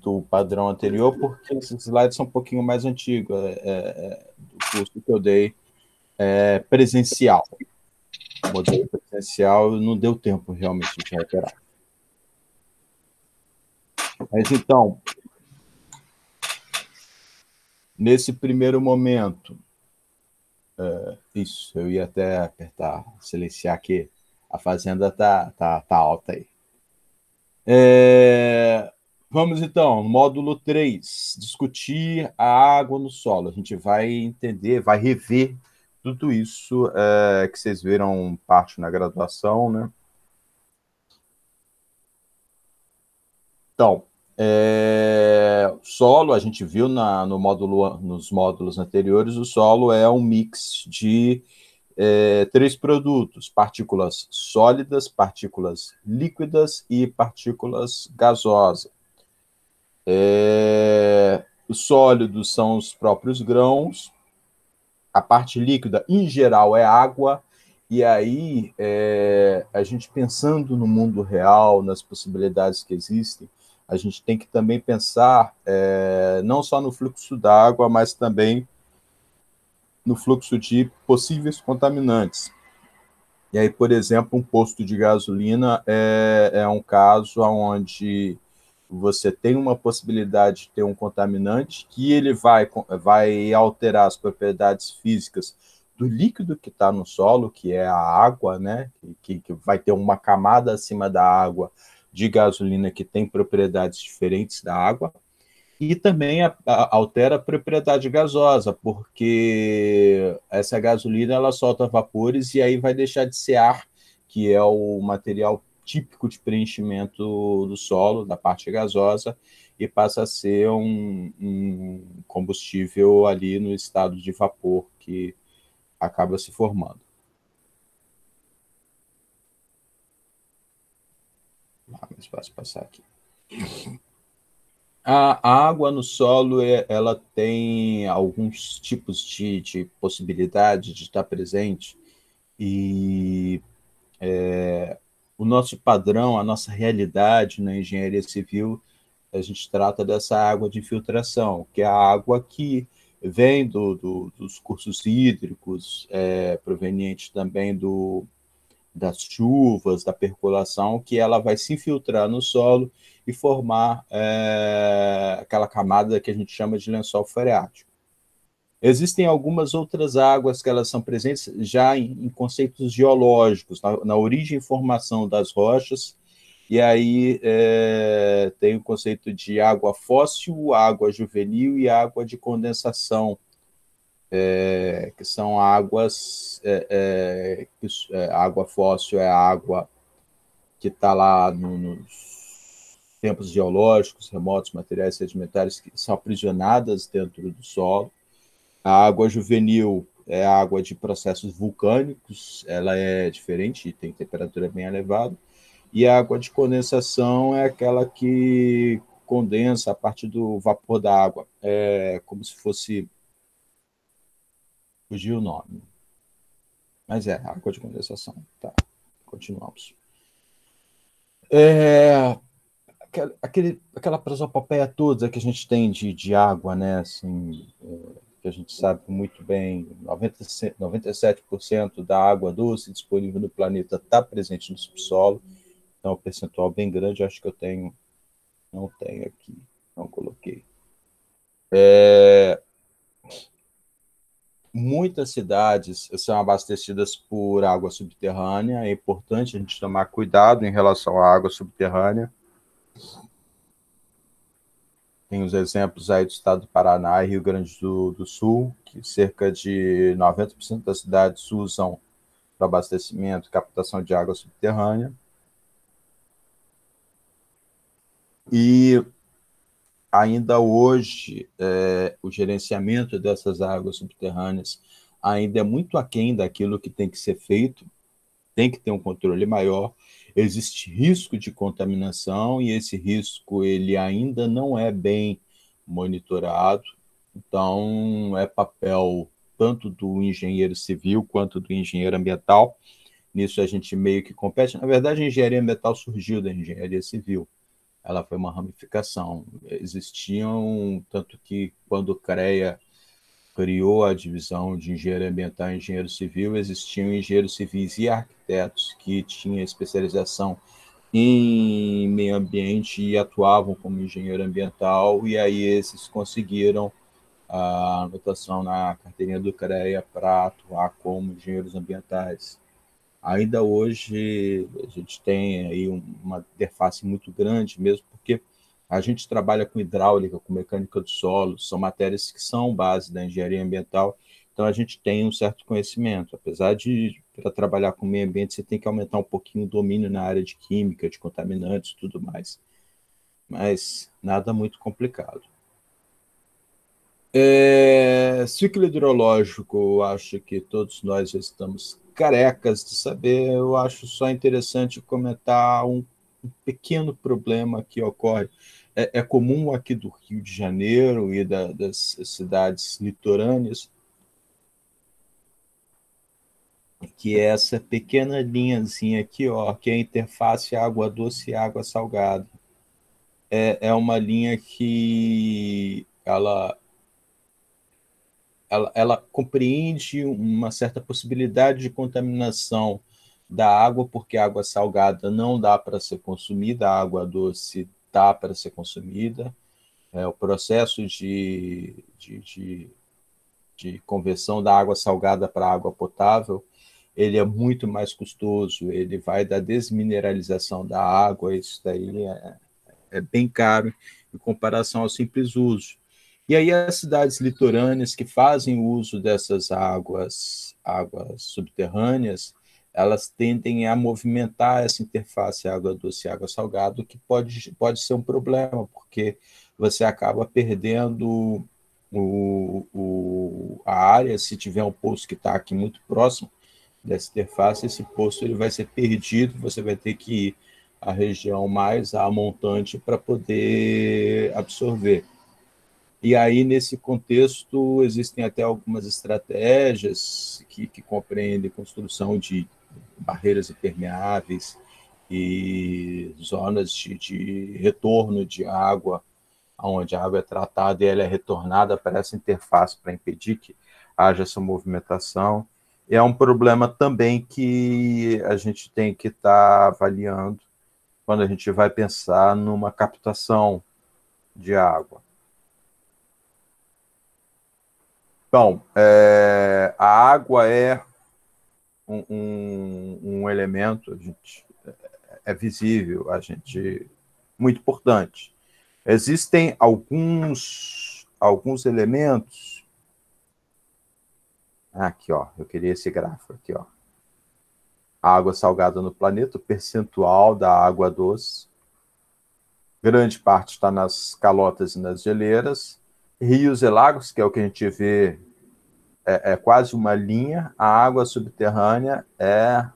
do padrão anterior, porque esses slides são um pouquinho mais antigos, do curso que eu dei presencial. O modelo presencial não deu tempo realmente de recuperar. Mas, então, nesse primeiro momento, isso, eu ia até apertar, silenciar aqui, a fazenda tá alta aí. Vamos, então, módulo 3, discutir a água no solo. A gente vai entender, vai rever tudo isso que vocês viram parte na graduação, né? Então, solo, a gente viu no módulo, nos módulos anteriores, o solo é um mix de 3 produtos: partículas sólidas, partículas líquidas e partículas gasosas. Os sólidos são os próprios grãos, a parte líquida, em geral, é água, e aí, a gente pensando no mundo real, nas possibilidades que existem, a gente tem que também pensar não só no fluxo d'água, mas também no fluxo de possíveis contaminantes. E aí, por exemplo, um posto de gasolina é um caso onde você tem uma possibilidade de ter um contaminante que ele vai alterar as propriedades físicas do líquido que está no solo, que é a água, né? Que vai ter uma camada acima da água de gasolina que tem propriedades diferentes da água, e também altera a propriedade gasosa, porque essa gasolina ela solta vapores e aí vai deixar de ser ar, que é o material típico de preenchimento do solo, da parte gasosa, e passa a ser um combustível ali no estado de vapor que acaba se formando. Mais fácil passar aqui. A água no solo ela tem alguns tipos de possibilidade de estar presente, e o nosso padrão, a nossa realidade na engenharia civil, a gente trata dessa água de filtração, que é a água que vem dos cursos hídricos, proveniente também das chuvas, da percolação, que ela vai se infiltrar no solo e formar aquela camada que a gente chama de lençol freático. Existem algumas outras águas que elas são presentes já em conceitos geológicos, na origem e formação das rochas, e aí tem o conceito de água fóssil, água juvenil e água de condensação, que são águas... a água fóssil é a água que está lá nos tempos geológicos remotos, materiais sedimentares que são aprisionadas dentro do solo. A água juvenil é a água de processos vulcânicos, ela é diferente, tem temperatura bem elevada. E a água de condensação é aquela que condensa a partir do vapor da água. É como se fosse... Fugiu o nome. Mas água de condensação. Tá, continuamos. Aquela prosopopeia toda que a gente tem de água, né? Assim, que a gente sabe muito bem, 97% da água doce disponível no planeta está presente no subsolo, então é um percentual bem grande. Acho que eu tenho, não tenho aqui, não coloquei. Muitas cidades são abastecidas por água subterrânea, é importante a gente tomar cuidado em relação à água subterrânea. Tem os exemplos aí do estado do Paraná e Rio Grande do Sul, que cerca de 90% das cidades usam para abastecimento e captação de água subterrânea. E ainda hoje, o gerenciamento dessas águas subterrâneas ainda é muito aquém daquilo que tem que ser feito, tem que ter um controle maior. Existe risco de contaminação e esse risco ele ainda não é bem monitorado, então é papel tanto do engenheiro civil quanto do engenheiro ambiental. Nisso a gente meio que compete. Na verdade, a engenharia ambiental surgiu da engenharia civil. ela foi uma ramificação. Existiam, tanto que quando o CREA criou a divisão de engenharia ambiental e engenheiro civil, existiam engenheiros civis e arquitetos que tinham especialização em meio ambiente e atuavam como engenheiro ambiental, e aí esses conseguiram a anotação na carteirinha do CREA para atuar como engenheiros ambientais. Ainda hoje a gente tem aí uma interface muito grande, mesmo porque a gente trabalha com hidráulica, com mecânica do solo, são matérias que são base da engenharia ambiental, então a gente tem um certo conhecimento. Apesar de, para trabalhar com meio ambiente, você tem que aumentar um pouquinho o domínio na área de química, de contaminantes e tudo mais, mas nada muito complicado. Ciclo hidrológico, eu acho que todos nós já estamos carecas de saber. Eu acho só interessante comentar um pequeno problema que ocorre. É comum aqui do Rio de Janeiro e das cidades litorâneas, que é essa pequena linhazinha aqui, ó, que é a interface água doce e água salgada. É uma linha que ela compreende uma certa possibilidade de contaminação da água, porque a água salgada não dá para ser consumida, a água doce dá para ser consumida. O processo de conversão da água salgada para água potável, ele é muito mais custoso, ele vai da desmineralização da água, isso daí é bem caro em comparação ao simples uso. E aí as cidades litorâneas que fazem uso dessas águas subterrâneas, elas tendem a movimentar essa interface água doce e água salgada, o que pode ser um problema, porque você acaba perdendo a área, se tiver um poço que está aqui muito próximo dessa interface, esse poço ele vai ser perdido, você vai ter que ir à região mais a montante para poder absorver. E aí, nesse contexto, existem até algumas estratégias que compreendem construção de barreiras impermeáveis e zonas de retorno de água, onde a água é tratada e ela é retornada para essa interface para impedir que haja essa movimentação. E é um problema também que a gente tem que estar avaliando quando a gente vai pensar numa captação de água. Então, a água é um elemento, a gente, é visível, a gente, muito importante. Existem alguns elementos. Aqui, ó, eu queria esse gráfico aqui, ó. A água salgada no planeta, o percentual da água doce. Grande parte está nas calotas e nas geleiras. Rios e lagos, que é o que a gente vê, é quase uma linha. A água subterrânea é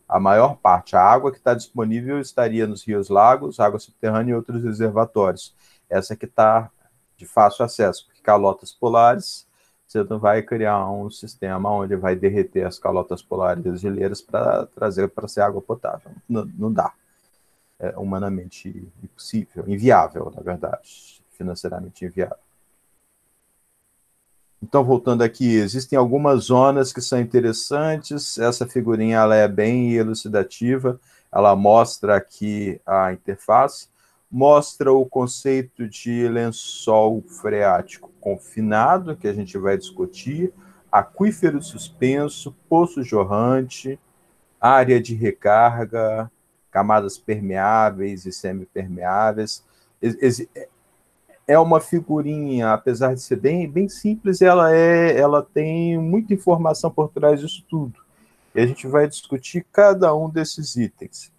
a maior parte. A água que está disponível estaria nos rios, lagos, água subterrânea e outros reservatórios. Essa que está de fácil acesso, porque calotas polares, você não vai criar um sistema onde vai derreter as calotas polares e as geleiras para trazer para ser água potável. Não dá. É humanamente impossível, inviável, na verdade, financeiramente inviável. Então, voltando aqui, existem algumas zonas que são interessantes. Essa figurinha ela é bem elucidativa. Ela mostra aqui a interface, mostra o conceito de lençol freático confinado, que a gente vai discutir, aquífero suspenso, poço jorrante, área de recarga, camadas permeáveis e semipermeáveis. É uma figurinha, apesar de ser bem simples, ela tem muita informação por trás disso tudo. E a gente vai discutir cada um desses itens.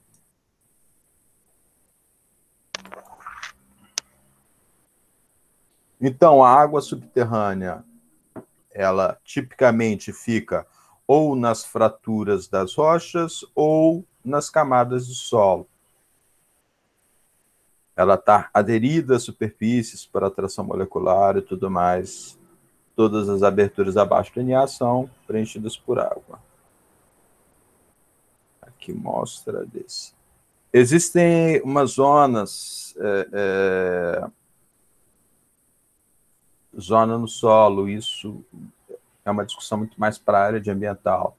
Então, a água subterrânea, ela tipicamente fica ou nas fraturas das rochas ou nas camadas de solo. Ela está aderida às superfícies para atração molecular e tudo mais. Todas as aberturas abaixo do NA são preenchidas por água. Aqui mostra desse. Existem umas zonas, zona no solo, isso é uma discussão muito mais para a área de ambiental.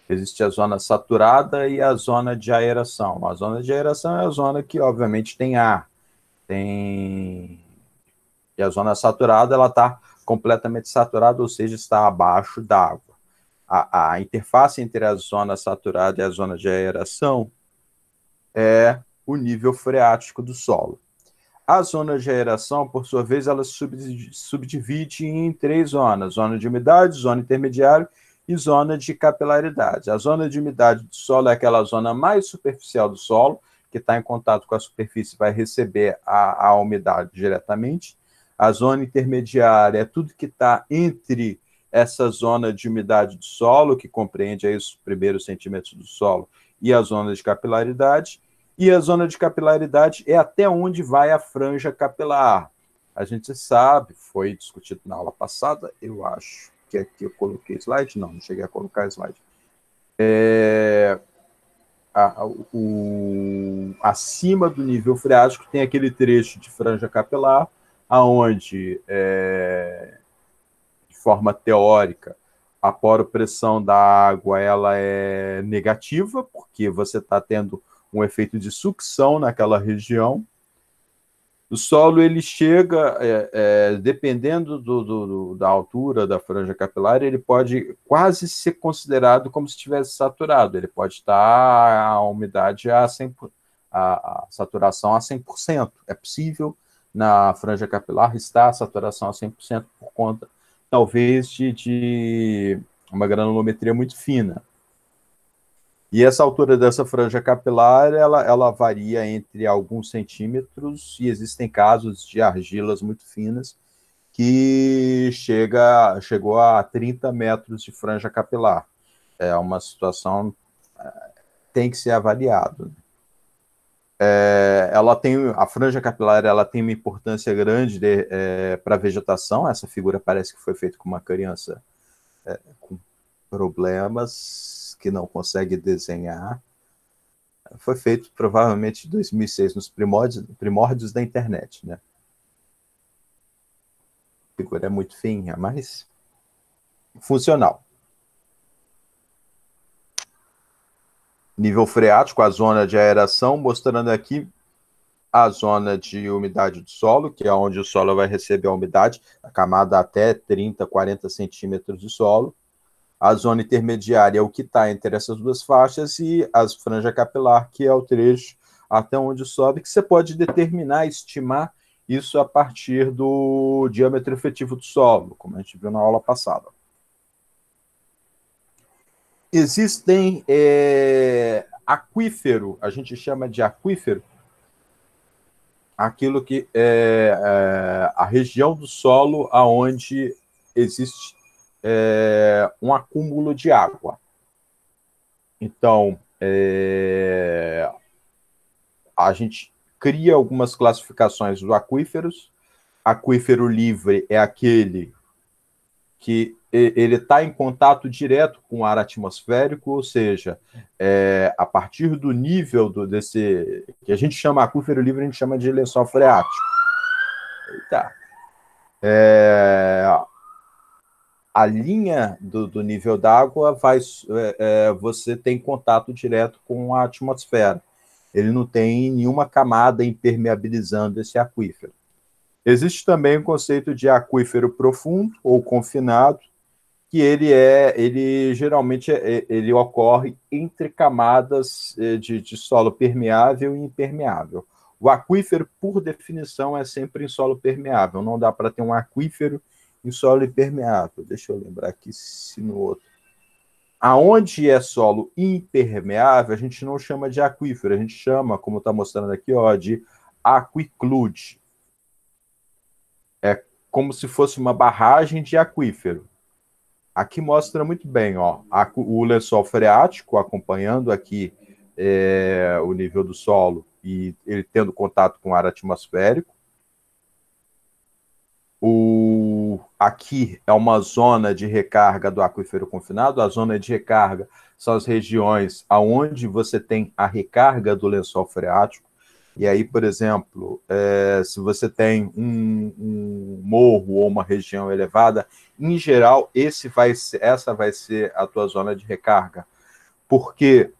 Existe a zona saturada e a zona de aeração. A zona de aeração é a zona que, obviamente, tem ar. E a zona saturada, ela está completamente saturada, ou seja, está abaixo d'água. A interface entre a zona saturada e a zona de aeração é o nível freático do solo. A zona de aeração, por sua vez, ela subdivide em 3 zonas: zona de umidade, zona intermediária e zona de capilaridade. A zona de umidade do solo é aquela zona mais superficial do solo, que está em contato com a superfície, vai receber a umidade diretamente. A zona intermediária é tudo que está entre essa zona de umidade do solo, que compreende aí os primeiros centímetros do solo, e a zona de capilaridade. E a zona de capilaridade é até onde vai a franja capilar. A gente sabe, foi discutido na aula passada, eu acho que aqui eu coloquei slide, não cheguei a colocar slide. Acima do nível freático tem aquele trecho de franja capilar, aonde, de forma teórica, a poropressão da água ela é negativa, porque você está tendo um efeito de sucção naquela região. O solo, ele chega, dependendo da altura da franja capilar, ele pode quase ser considerado como se estivesse saturado. Ele pode estar a umidade a 100%, a saturação a 100%. É possível, na franja capilar, estar a saturação a 100% por conta, talvez, de uma granulometria muito fina. E essa altura dessa franja capilar, ela varia entre alguns centímetros, e existem casos de argilas muito finas que chegou a 30 metros de franja capilar. É uma situação tem que ser avaliado. A franja capilar, ela tem uma importância grande para a vegetação. Essa figura parece que foi feita com uma criança com problemas, que não consegue desenhar. Foi feito provavelmente em 2006, nos primórdios da internet, né? A figura é muito fina, mas funcional. Nível freático, a zona de aeração, mostrando aqui a zona de umidade do solo, que é onde o solo vai receber a umidade, a camada até 30, 40 centímetros de solo. A zona intermediária é o que está entre essas duas faixas, e a franja capilar, que é o trecho até onde sobe, que você pode determinar, estimar isso a partir do diâmetro efetivo do solo, como a gente viu na aula passada. Existem aquífero, a gente chama de aquífero, aquilo que é a região do solo onde existe um acúmulo de água. Então, a gente cria algumas classificações dos aquíferos. Aquífero livre é aquele que ele está em contato direto com o ar atmosférico, ou seja, a partir do nível desse, que a gente chama aquífero livre, a gente chama de lençol freático. Eita. A linha do nível d'água você tem contato direto com a atmosfera. Ele não tem nenhuma camada impermeabilizando esse aquífero. Existe também o conceito de aquífero profundo ou confinado, que ele geralmente ele ocorre entre camadas de solo permeável e impermeável. O aquífero, por definição, é sempre em solo permeável. Não dá para ter um aquífero em solo impermeável. Deixa eu lembrar aqui se no outro. Aonde é solo impermeável, a gente não chama de aquífero, a gente chama, como está mostrando aqui, de aquiclude. É como se fosse uma barragem de aquífero. Aqui mostra muito bem, o lençol freático acompanhando aqui o nível do solo e ele tendo contato com o ar atmosférico. aqui é uma zona de recarga do aquífero confinado. A zona de recarga são as regiões aonde você tem a recarga do lençol freático. E aí, por exemplo, se você tem um morro ou uma região elevada, em geral, essa vai ser a tua zona de recarga. Porque,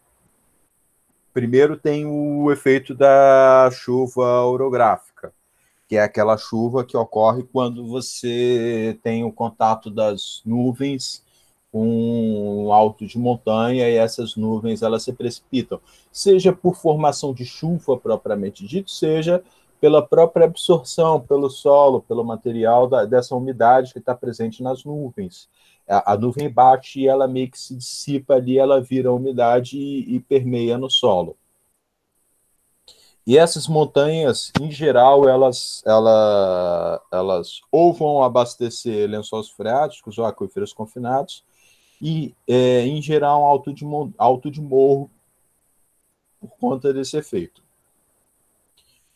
primeiro, tem o efeito da chuva orográfica, que é aquela chuva que ocorre quando você tem o contato das nuvens com o alto de montanha, e essas nuvens elas se precipitam, seja por formação de chuva propriamente dito, seja pela própria absorção pelo solo, pelo material dessa umidade que está presente nas nuvens. A nuvem bate e ela meio que se dissipa ali, ela vira umidade e permeia no solo. E essas montanhas, em geral, elas ou vão abastecer lençóis freáticos ou aquíferos confinados, e, em geral, alto de morro, por conta desse efeito.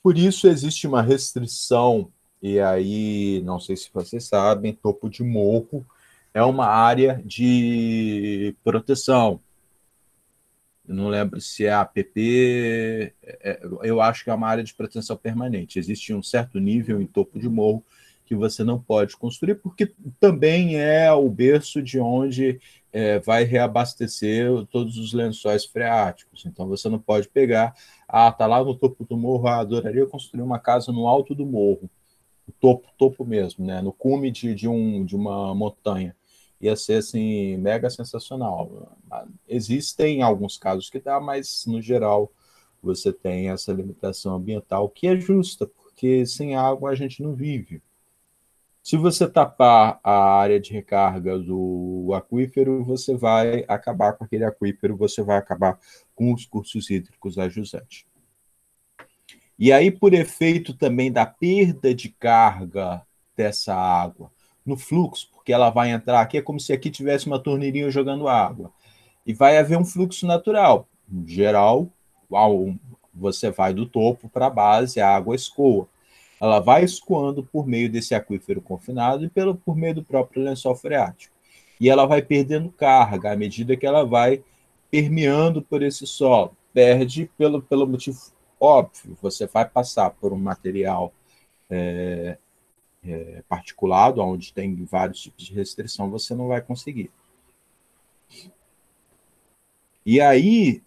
Por isso, existe uma restrição, e aí, não sei se vocês sabem, topo de morro é uma área de proteção. Eu não lembro se é APP, eu acho que é uma área de proteção permanente. Existe um certo nível em topo de morro que você não pode construir, porque também é o berço de onde vai reabastecer todos os lençóis freáticos. Então você não pode pegar, tá lá no topo do morro, adoraria construir uma casa no alto do morro, no topo mesmo, né? No cume de uma montanha. Ia ser assim, mega sensacional. Existem alguns casos que dá, mas no geral você tem essa limitação ambiental que é justa, porque sem água a gente não vive. Se você tapar a área de recarga do aquífero, você vai acabar com aquele aquífero, você vai acabar com os cursos hídricos a jusante. E aí, por efeito também da perda de carga dessa água no fluxo, porque ela vai entrar aqui, é como se aqui tivesse uma torneirinha jogando água. E vai haver um fluxo natural. Em geral, você vai do topo para a base, a água escoa. Ela vai escoando por meio desse aquífero confinado e por meio do próprio lençol freático. E ela vai perdendo carga à medida que ela vai permeando por esse solo. Perde pelo motivo óbvio, você vai passar por um material particulado, onde tem vários tipos de restrição, você não vai conseguir. E aí,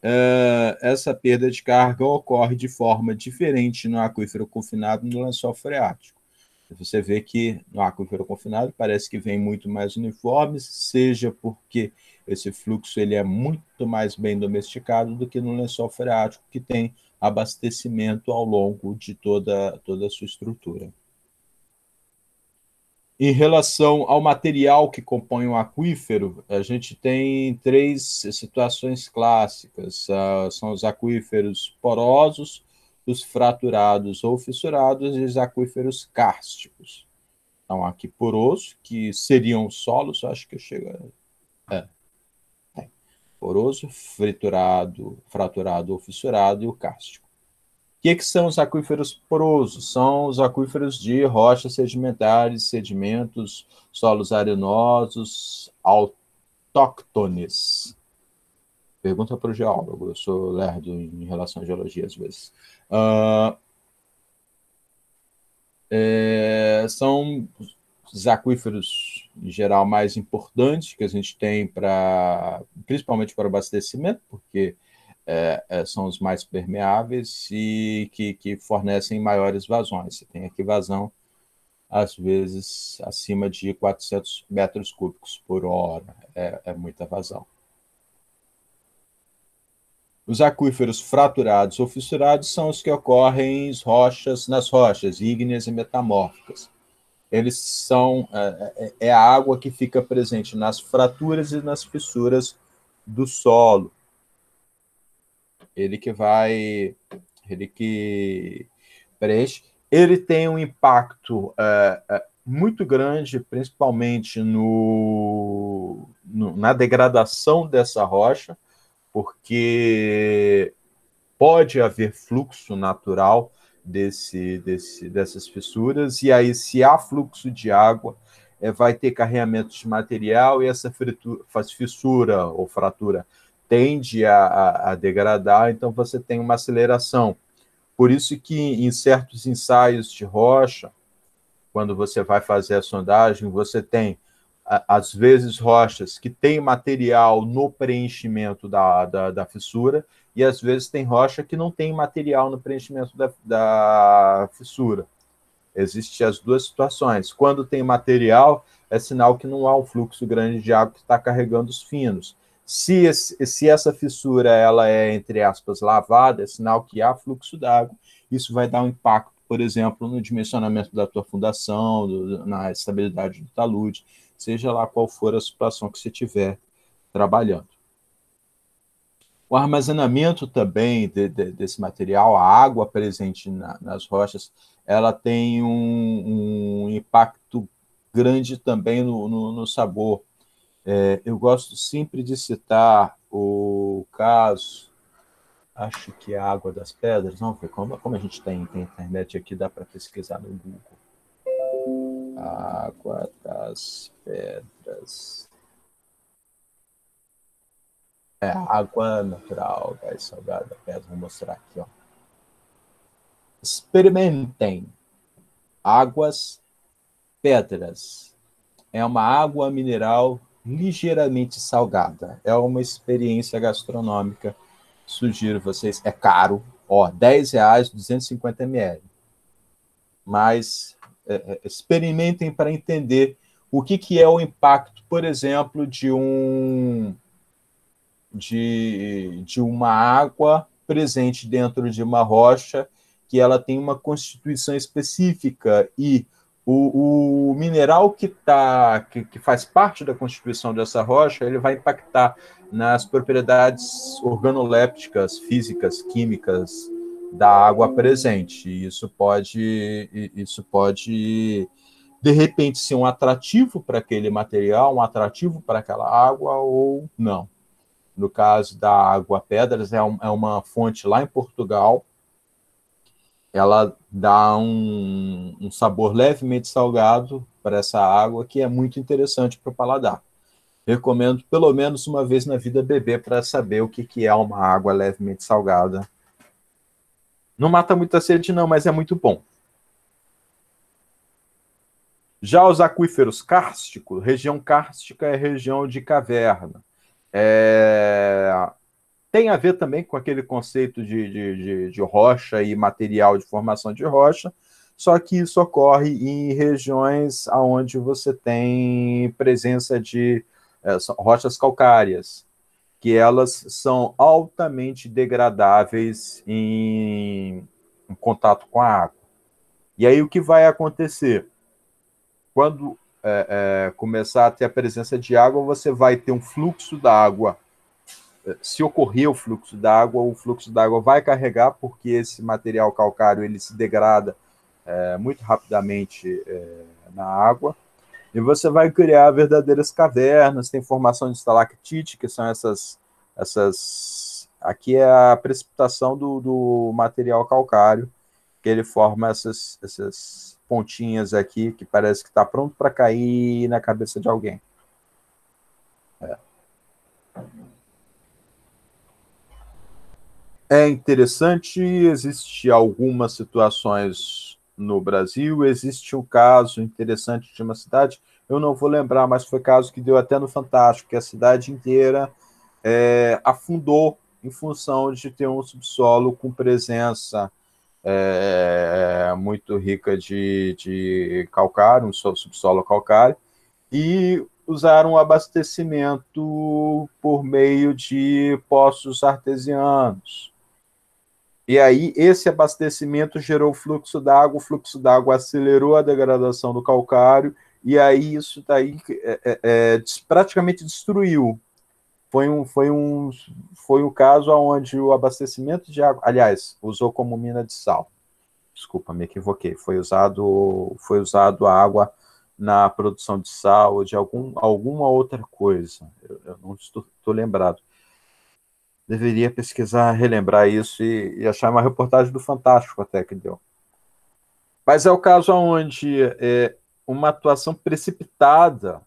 essa perda de carga ocorre de forma diferente no aquífero confinado e no lençol freático. Você vê que no aquífero confinado parece que vem muito mais uniforme, seja porque esse fluxo ele é muito mais bem domesticado do que no lençol freático, que tem abastecimento ao longo de toda a sua estrutura. Em relação ao material que compõe o aquífero, a gente tem três situações clássicas. São os aquíferos porosos, os fraturados ou fissurados e os aquíferos kársticos. Então, aqui poroso, que seriam solos, acho que chega... poroso, fraturado ou fissurado e o kárstico. O que são os aquíferos porosos? São os aquíferos de rochas sedimentares, sedimentos, solos arenosos, autóctones. Pergunta para o geólogo, eu sou lerdo em relação à geologia às vezes. São os aquíferos, em geral, mais importantes que a gente tem, principalmente para abastecimento, porque são os mais permeáveis e que fornecem maiores vazões. Você tem aqui vazão, às vezes, acima de 400 metros cúbicos por hora. É muita vazão. Os aquíferos fraturados ou fissurados são os que ocorrem nas rochas ígneas e metamórficas. Eles são a água que fica presente nas fraturas e nas fissuras do solo. Ele que preenche. Ele tem um impacto muito grande, principalmente na degradação dessa rocha, porque pode haver fluxo natural dessas fissuras, e aí, se há fluxo de água, vai ter carreamento de material e essa fissura ou fratura tende a degradar, então você tem uma aceleração. Por isso que em certos ensaios de rocha, quando você vai fazer a sondagem, você tem, às vezes, rochas que têm material no preenchimento da fissura, e às vezes tem rocha que não tem material no preenchimento da fissura. Existem as duas situações. Quando tem material, é sinal que não há um fluxo grande de água que está carregando os finos. Se essa fissura ela é, entre aspas, lavada, é sinal que há fluxo d'água. Isso vai dar um impacto, por exemplo, no dimensionamento da tua fundação, na estabilidade do talude, seja lá qual for a situação que você estiver trabalhando. O armazenamento também desse material, a água presente nas rochas, ela tem um impacto grande também no sabor. Eu gosto sempre de citar o caso, acho que é a Água das Pedras, não, como a gente tem internet aqui, dá para pesquisar no Google. Água das Pedras. Água natural, gás salgada, pedra. Vou mostrar aqui, ó. Experimentem. Águas Pedras. É uma água mineral ligeiramente salgada. É uma experiência gastronômica. Sugiro vocês. É caro. Ó, R$10, 250 ml. Mas experimentem para entender o que é o impacto, por exemplo, de uma água presente dentro de uma rocha, que ela tem uma constituição específica, e o mineral que faz parte da constituição dessa rocha, ele vai impactar nas propriedades organolépticas, físicas, químicas da água presente. E isso pode, de repente, ser um atrativo para aquele material, um atrativo para aquela água, ou não. No caso da Água Pedras, é uma fonte lá em Portugal. Ela dá um sabor levemente salgado para essa água, que é muito interessante para o paladar. Recomendo pelo menos uma vez na vida beber para saber o que é uma água levemente salgada. Não mata muita sede não, mas é muito bom. Já os aquíferos kársticos, região kárstica é região de caverna. Tem a ver também com aquele conceito de rocha e material de formação de rocha, só que isso ocorre em regiões onde você tem presença de rochas calcárias, que elas são altamente degradáveis em contato com a água. E aí o que vai acontecer? Quando começar a ter a presença de água, você vai ter um fluxo da água. Se ocorrer o fluxo d'água vai carregar, porque esse material calcário ele se degrada muito rapidamente na água, e você vai criar verdadeiras cavernas. Tem formação de estalactite, que são essas aqui é a precipitação do material calcário, que ele forma essas pontinhas aqui, que parece que está pronto para cair na cabeça de alguém. É interessante, existe algumas situações no Brasil, existe um caso interessante de uma cidade, eu não vou lembrar, mas foi caso que deu até no Fantástico, que a cidade inteira afundou em função de ter um subsolo com presença muito rica de calcário, um subsolo calcário, e usaram o abastecimento por meio de poços artesianos. E aí, esse abastecimento gerou fluxo d'água, o fluxo d'água acelerou a degradação do calcário, e aí isso daí praticamente destruiu. Foi um caso onde o abastecimento de água, aliás, usou como mina de sal. Desculpa, me equivoquei. Foi usado a água na produção de sal ou de alguma outra coisa. Eu não estou lembrado. Deveria pesquisar, relembrar isso e achar uma reportagem do Fantástico até que deu. Mas é o caso onde uma atuação precipitada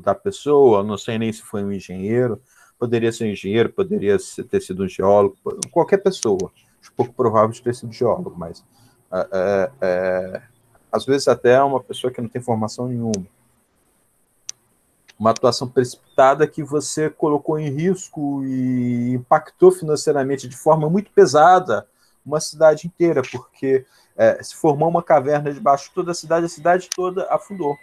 da pessoa, não sei nem se foi um engenheiro, poderia ser um engenheiro, poderia ter sido um geólogo, qualquer pessoa. Acho pouco provável de ter sido geólogo, mas às vezes até é uma pessoa que não tem formação nenhuma. Uma atuação precipitada que você colocou em risco e impactou financeiramente de forma muito pesada uma cidade inteira, porque se formou uma caverna debaixo de toda a cidade toda afundou.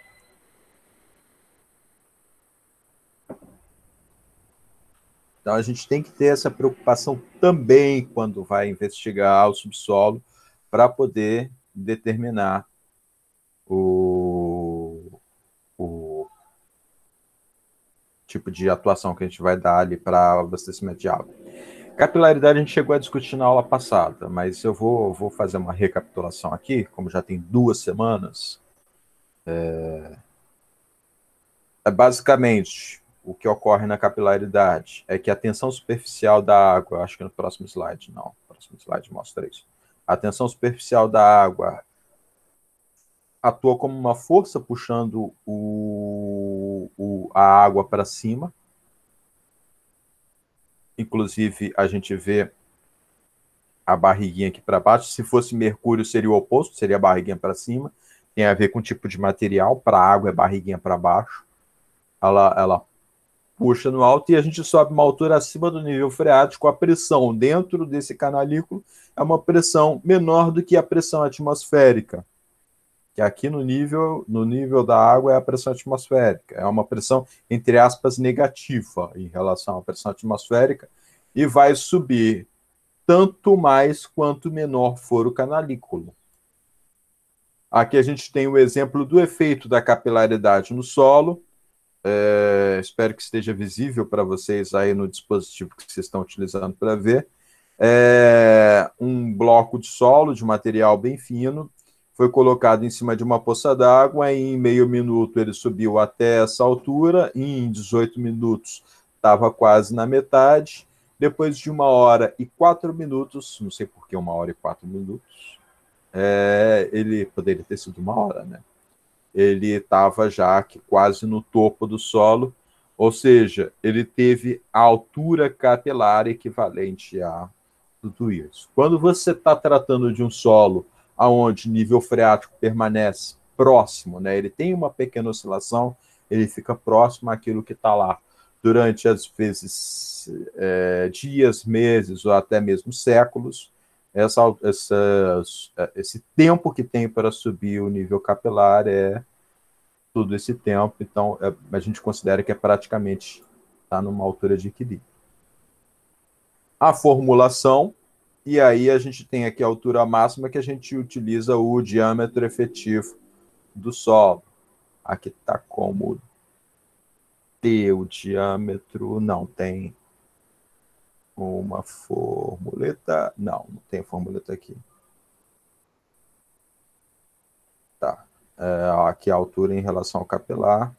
Então a gente tem que ter essa preocupação também quando vai investigar o subsolo para poder determinar o tipo de atuação que a gente vai dar ali para abastecimento de água. Capilaridade a gente chegou a discutir na aula passada, mas eu vou fazer uma recapitulação aqui, como já tem 2 semanas. Basicamente, o que ocorre na capilaridade é que a tensão superficial da água, acho que no próximo slide, não, o próximo slide mostra isso. A tensão superficial da água atua como uma força puxando a água para cima. Inclusive, a gente vê a barriguinha aqui para baixo. Se fosse mercúrio, seria o oposto, seria a barriguinha para cima. Tem a ver com o tipo de material. Para a água é barriguinha para baixo. Ela puxa no alto e a gente sobe uma altura acima do nível freático. A pressão dentro desse canalículo é uma pressão menor do que a pressão atmosférica, que aqui no nível da água é a pressão atmosférica. É uma pressão, entre aspas, negativa em relação à pressão atmosférica e vai subir tanto mais quanto menor for o canalículo. Aqui a gente tem o exemplo do efeito da capilaridade no solo. Espero que esteja visível para vocês aí no dispositivo que vocês estão utilizando para ver. Um bloco de solo de material bem fino foi colocado em cima de uma poça d'água. Em meio minuto ele subiu até essa altura, em 18 minutos estava quase na metade. Depois de 1 hora e 4 minutos, não sei por que 1 hora e 4 minutos, ele poderia ter sido 1 hora, né? Ele estava já quase no topo do solo, ou seja, ele teve a altura capilar equivalente a tudo isso. Quando você está tratando de um solo onde o nível freático permanece próximo, né, ele tem uma pequena oscilação, ele fica próximo àquilo que está lá durante, às vezes, dias, meses ou até mesmo séculos. Esse tempo que tem para subir o nível capilar é todo esse tempo, então a gente considera que praticamente está numa altura de equilíbrio. A formulação, e aí a gente tem aqui a altura máxima que a gente utiliza o diâmetro efetivo do solo. Aqui está como D, o diâmetro, não tem uma formuleta, não tem formuleta aqui. Tá. Aqui a altura em relação ao capilar.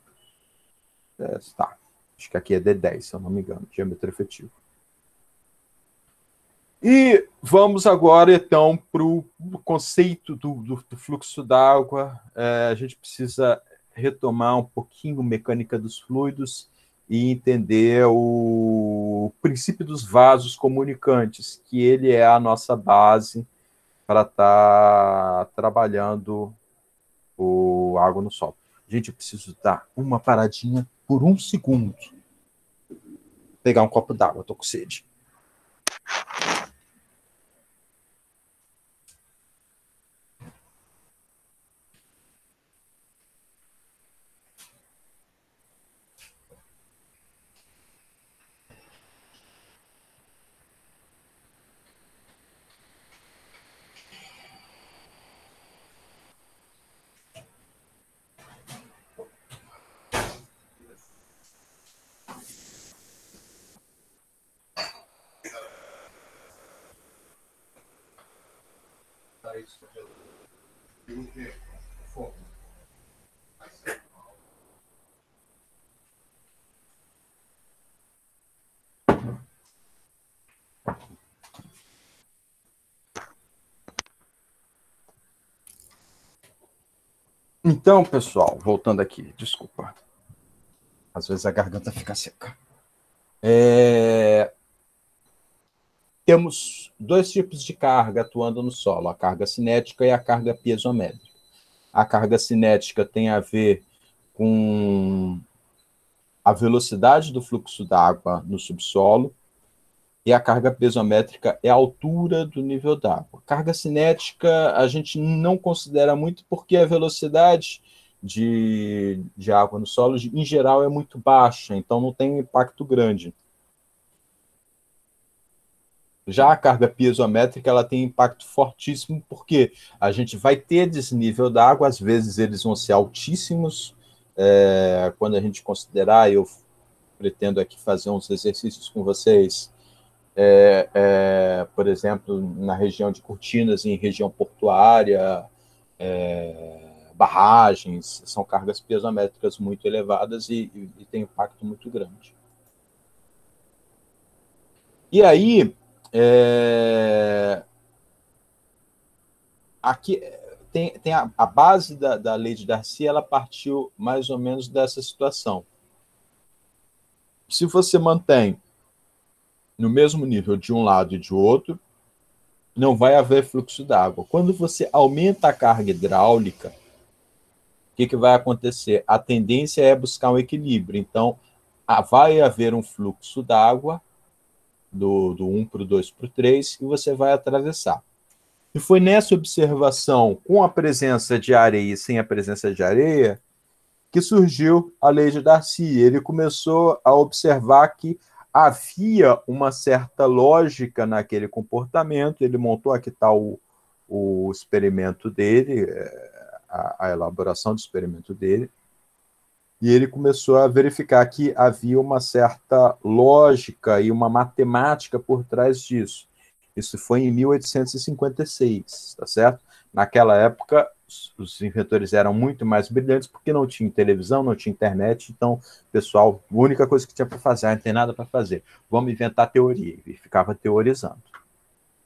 Tá. Acho que aqui é D10, se eu não me engano, diâmetro efetivo. E vamos agora, então, para o conceito do fluxo d'água. A gente precisa retomar um pouquinho a mecânica dos fluidos e entender o princípio dos vasos comunicantes, que ele é a nossa base para estar trabalhando a água no solo. Gente, eu preciso dar uma paradinha por 1 segundo. Pegar um copo d'água, estou com sede. Então, pessoal, voltando aqui, desculpa. Às vezes a garganta fica seca. Temos dois tipos de carga atuando no solo, a carga cinética e a carga piezométrica. A carga cinética tem a ver com a velocidade do fluxo d'água no subsolo, e a carga piezométrica é a altura do nível d'água. Carga cinética a gente não considera muito porque a velocidade de água no solo, em geral, é muito baixa, então não tem um impacto grande. Já a carga piezométrica ela tem impacto fortíssimo, porque a gente vai ter desnível d'água, às vezes eles vão ser altíssimos, quando a gente considerar, eu pretendo aqui fazer uns exercícios com vocês, por exemplo, na região de Cortinas, em região portuária, barragens, são cargas piezométricas muito elevadas e tem impacto muito grande. E aí, aqui tem a base da lei de Darcy, ela partiu mais ou menos dessa situação. Se você mantém no mesmo nível de um lado e de outro, não vai haver fluxo d'água. Quando você aumenta a carga hidráulica, o que vai acontecer? A tendência é buscar um equilíbrio. Então, vai haver um fluxo d'água do 1 para o 2 para o 3 e você vai atravessar. E foi nessa observação, com a presença de areia e sem a presença de areia, que surgiu a lei de Darcy. Ele começou a observar que havia uma certa lógica naquele comportamento. Ele montou, aqui está o experimento dele, a elaboração do experimento dele, e ele começou a verificar que havia uma certa lógica e uma matemática por trás disso. Isso foi em 1856, tá certo? Naquela época, os inventores eram muito mais brilhantes porque não tinha televisão, não tinha internet, então, pessoal, a única coisa que tinha para fazer, não tem nada para fazer, vamos inventar teoria, e ficava teorizando.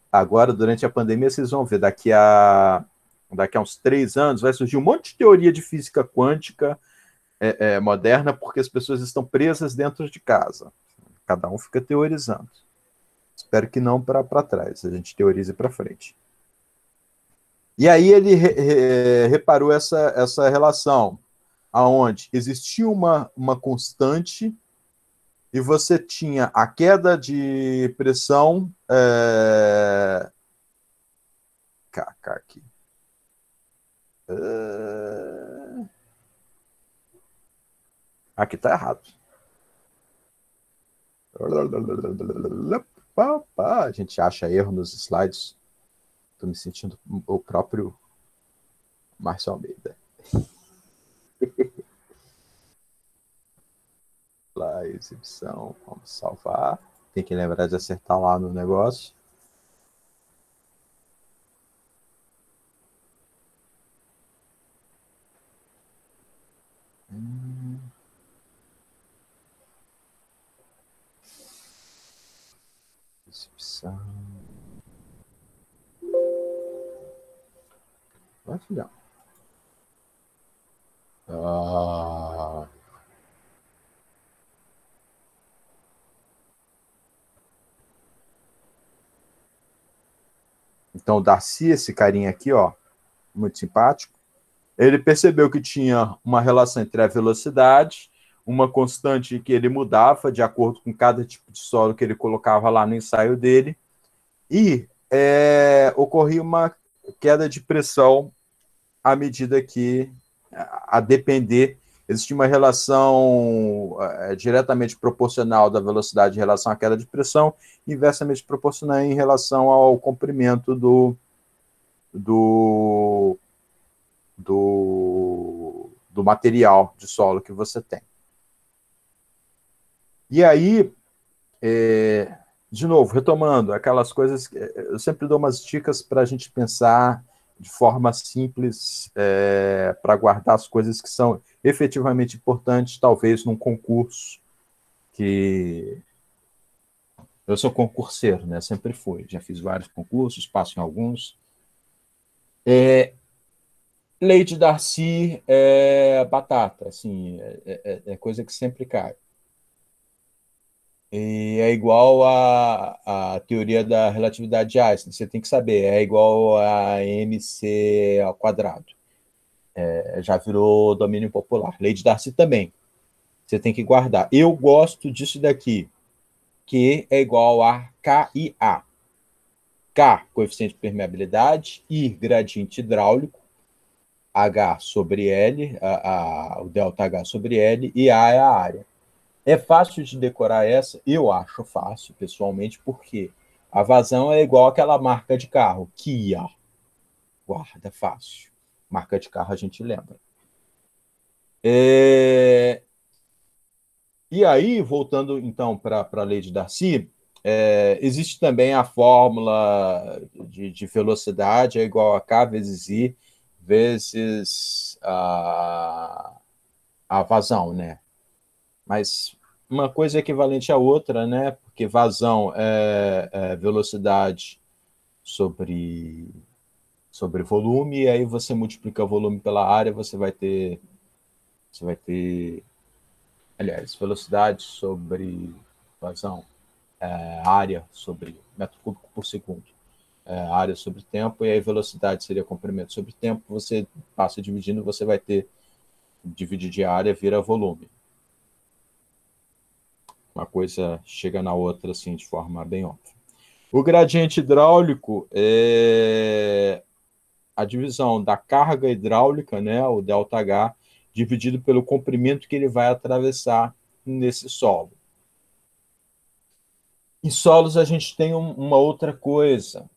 Agora, durante a pandemia, vocês vão ver, daqui a uns 3 anos, vai surgir um monte de teoria de física quântica moderna, porque as pessoas estão presas dentro de casa. Cada um fica teorizando. Espero que não para trás, a gente teorize para frente. E aí ele reparou essa relação, aonde existia uma constante e você tinha a queda de pressão. Aqui. Aqui está errado. A gente acha erro nos slides. Estou me sentindo o próprio Márcio Almeida. Lá, exibição, vamos salvar. Tem que lembrar de acertar lá no negócio. Exibição. Vai, filhão. Então, o Darcy, esse carinha aqui, ó, muito simpático, ele percebeu que tinha uma relação entre a velocidade, uma constante que ele mudava de acordo com cada tipo de solo que ele colocava lá no ensaio dele, e ocorria uma queda de pressão à medida que, a depender, existia uma relação diretamente proporcional da velocidade em relação à queda de pressão, inversamente proporcional em relação ao comprimento do material de solo que você tem. E aí, de novo, retomando aquelas coisas, eu sempre dou umas dicas para a gente pensar de forma simples, para guardar as coisas que são efetivamente importantes, talvez num concurso, que eu sou concurseiro, né? Sempre fui, já fiz vários concursos, passo em alguns. Lei de Darcy é batata, assim, é coisa que sempre cai. E é igual à teoria da relatividade de Einstein, você tem que saber, é igual a mc ao quadrado. Já virou domínio popular. Lei de Darcy também, você tem que guardar. Eu gosto disso daqui, Q é igual a KIA. K, coeficiente de permeabilidade, I, gradiente hidráulico, H sobre L, o delta H sobre L, e A é a área. É fácil de decorar essa? Eu acho fácil, pessoalmente, porque a vazão é igual àquela marca de carro, Kia. Guarda, fácil. Marca de carro a gente lembra. E aí, voltando então para a lei de Darcy, existe também a fórmula de velocidade, é igual a K vezes I vezes a vazão, né? Mas uma coisa é equivalente à outra, né? Porque vazão é velocidade sobre volume, e aí você multiplica volume pela área, você vai ter, aliás, velocidade sobre vazão, área sobre metro cúbico por segundo, área sobre tempo, e aí velocidade seria comprimento sobre tempo, você passa dividindo, você vai ter, dividir de área vira volume. Uma coisa chega na outra, assim, de forma bem óbvia. O gradiente hidráulico é a divisão da carga hidráulica, né, o ΔH, dividido pelo comprimento que ele vai atravessar nesse solo. Em solos a gente tem uma outra coisa.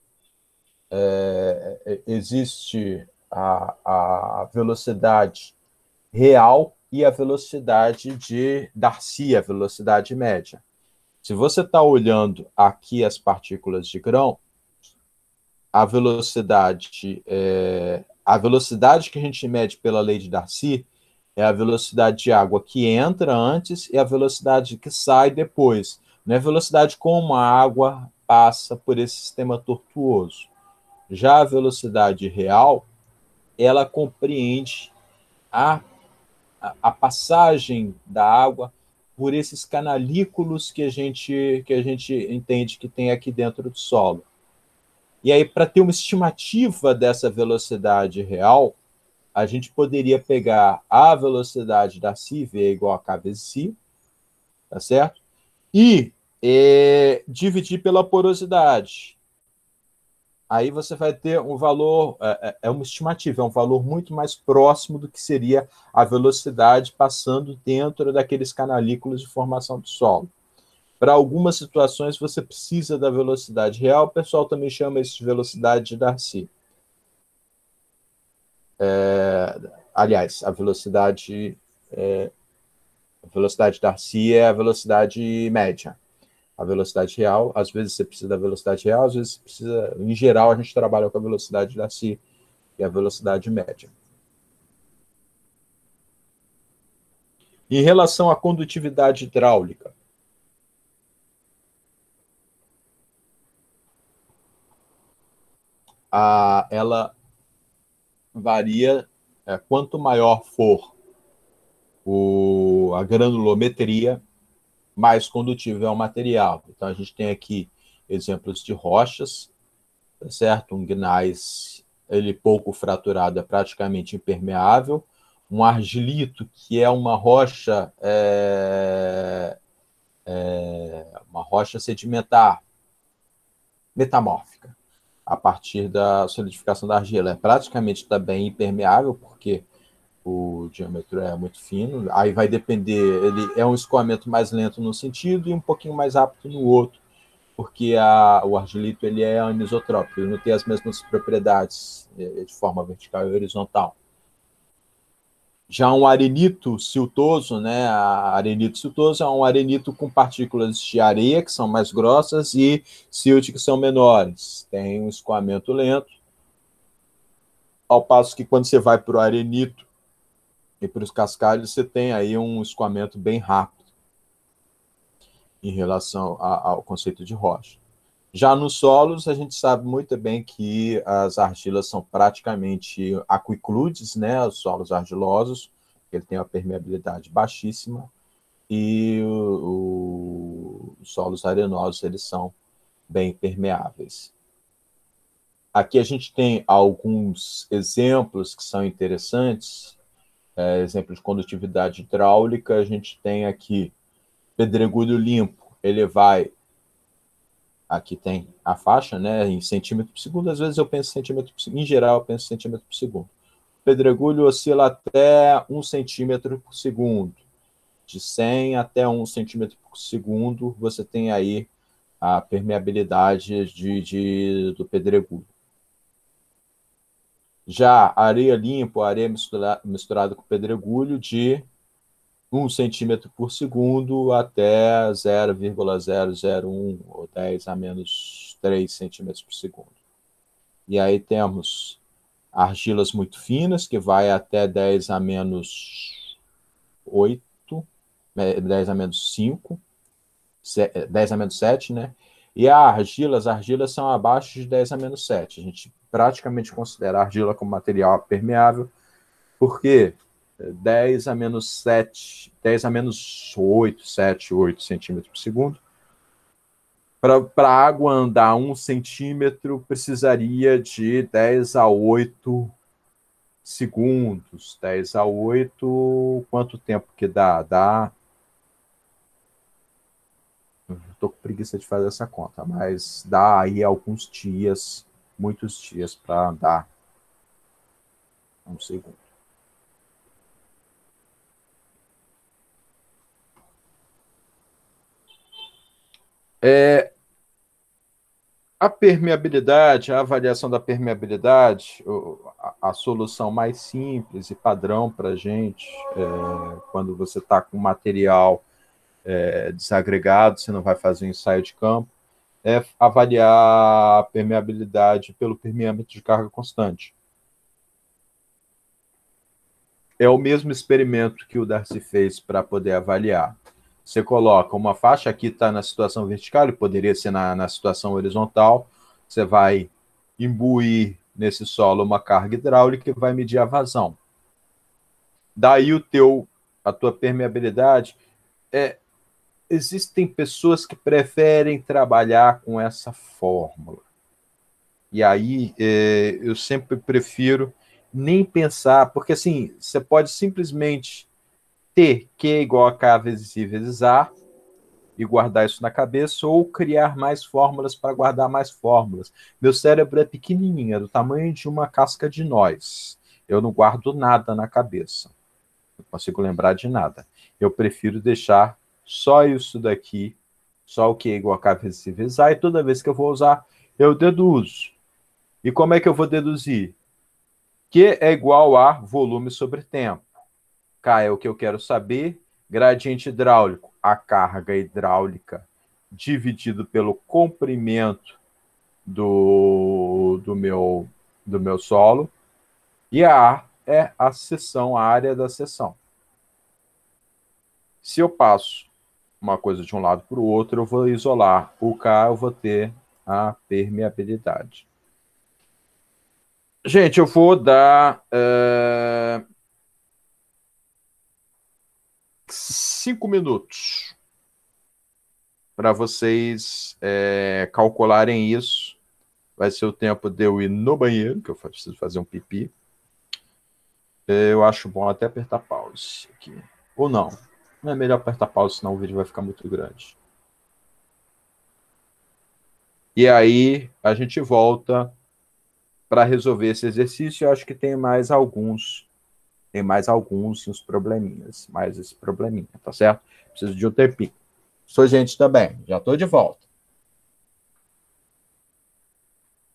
Existe a velocidade real e a velocidade de Darcy, a velocidade média. Se você está olhando aqui as partículas de grão, a velocidade que a gente mede pela lei de Darcy é a velocidade de água que entra antes e a velocidade que sai depois. Não é a velocidade como a água passa por esse sistema tortuoso. Já a velocidade real, ela compreende a passagem da água por esses canalículos que a gente entende que tem aqui dentro do solo. E aí, para ter uma estimativa dessa velocidade real, a gente poderia pegar a velocidade da C, V é igual a K vezes C, tá certo? E dividir pela porosidade. Aí você vai ter um valor, uma estimativa, é um valor muito mais próximo do que seria a velocidade passando dentro daqueles canalículos de formação do solo. Para algumas situações você precisa da velocidade real, o pessoal também chama isso de velocidade de Darcy. Aliás, a velocidade Darcy é a velocidade média. A velocidade real, às vezes você precisa da velocidade real, às vezes você precisa, em geral, a gente trabalha com a velocidade Darcy e a velocidade média. Em relação à condutividade hidráulica, ela varia, quanto maior for a granulometria, mais condutível é o material. Então, a gente tem aqui exemplos de rochas, tá certo? Um gneiss, ele pouco fraturado, é praticamente impermeável. Um argilito, que é uma rocha, uma rocha sedimentar, metamórfica, a partir da solidificação da argila. É praticamente também impermeável, porque o diâmetro é muito fino, aí vai depender, ele é um escoamento mais lento num sentido e um pouquinho mais rápido no outro, porque o argilito ele é anisotrópico, ele não tem as mesmas propriedades de forma vertical e horizontal. Já um arenito siltoso, né? Arenito siltoso é um arenito com partículas de areia, que são mais grossas, e silt, que são menores. Tem um escoamento lento, ao passo que quando você vai para o arenito e para os cascalhos, você tem aí um escoamento bem rápido em relação ao conceito de rocha. Já nos solos, a gente sabe muito bem que as argilas são praticamente aquicludes, né? Os solos argilosos, ele tem uma permeabilidade baixíssima, e os solos arenosos, eles são bem permeáveis. Aqui a gente tem alguns exemplos que são interessantes, exemplo de condutividade hidráulica. A gente tem aqui pedregulho limpo, ele vai, aqui tem a faixa, né, em centímetro por segundo. Às vezes eu penso centímetro por segundo, em geral eu penso centímetro por segundo. O pedregulho oscila até 1 centímetro por segundo. De 100 até 1 centímetro por segundo, você tem aí a permeabilidade do pedregulho. Já areia limpa, areia misturada com pedregulho, de 1 centímetro por segundo até 0,001 ou 10 a menos 3 centímetros por segundo. E aí temos argilas muito finas, que vai até 10 a menos 8, 10 a menos 5, 10 a menos 7, né? E as argilas são abaixo de 10 a menos 7. A gente praticamente considera a argila como material permeável, porque 10 a menos 7, 10 a menos 8, 7, 8 centímetros por segundo. Para a água andar 1 centímetro, precisaria de 10 a 8 segundos. 10 a 8, quanto tempo que dá? Dá... Estou com preguiça de fazer essa conta, mas dá aí alguns dias, muitos dias para andar 1 segundo. A permeabilidade, a avaliação da permeabilidade, a solução mais simples e padrão para a gente, quando você está com material desagregado, você não vai fazer um ensaio de campo, é avaliar a permeabilidade pelo permeâmetro de carga constante. É o mesmo experimento que o Darcy fez para poder avaliar. Você coloca uma faixa, aqui está na situação vertical, e poderia ser na situação horizontal. Você vai imbuir nesse solo uma carga hidráulica e vai medir a vazão. Daí a tua permeabilidade. Existem pessoas que preferem trabalhar com essa fórmula. E aí eu sempre prefiro nem pensar, porque assim, você pode simplesmente ter Q igual a K vezes I vezes A e guardar isso na cabeça, ou criar mais fórmulas para guardar mais fórmulas. Meu cérebro é pequenininho, é do tamanho de uma casca de noz. Eu não guardo nada na cabeça. Não consigo lembrar de nada. Eu prefiro deixar só isso daqui, só o Q igual a K vezes I vezes A, e toda vez que eu vou usar, eu deduzo. E como é que eu vou deduzir? Q é igual a volume sobre tempo. K é o que eu quero saber. Gradiente hidráulico, a carga hidráulica dividido pelo comprimento do meu solo. E a A é a seção, a área da seção. Se eu passo uma coisa de um lado para o outro, eu vou isolar. O K, eu vou ter a permeabilidade. Gente, eu vou dar 5 minutos para vocês calcularem isso. Vai ser o tempo de eu ir no banheiro, que eu preciso fazer um pipi. Eu acho bom até apertar pause aqui. Ou não. Não é melhor apertar pause, senão o vídeo vai ficar muito grande. E aí a gente volta para resolver esse exercício. Eu acho que tem mais alguns. Tem mais alguns e uns probleminhas. Mais esse probleminha, tá certo? Preciso de um tempinho. Sou gente também. Já estou de volta.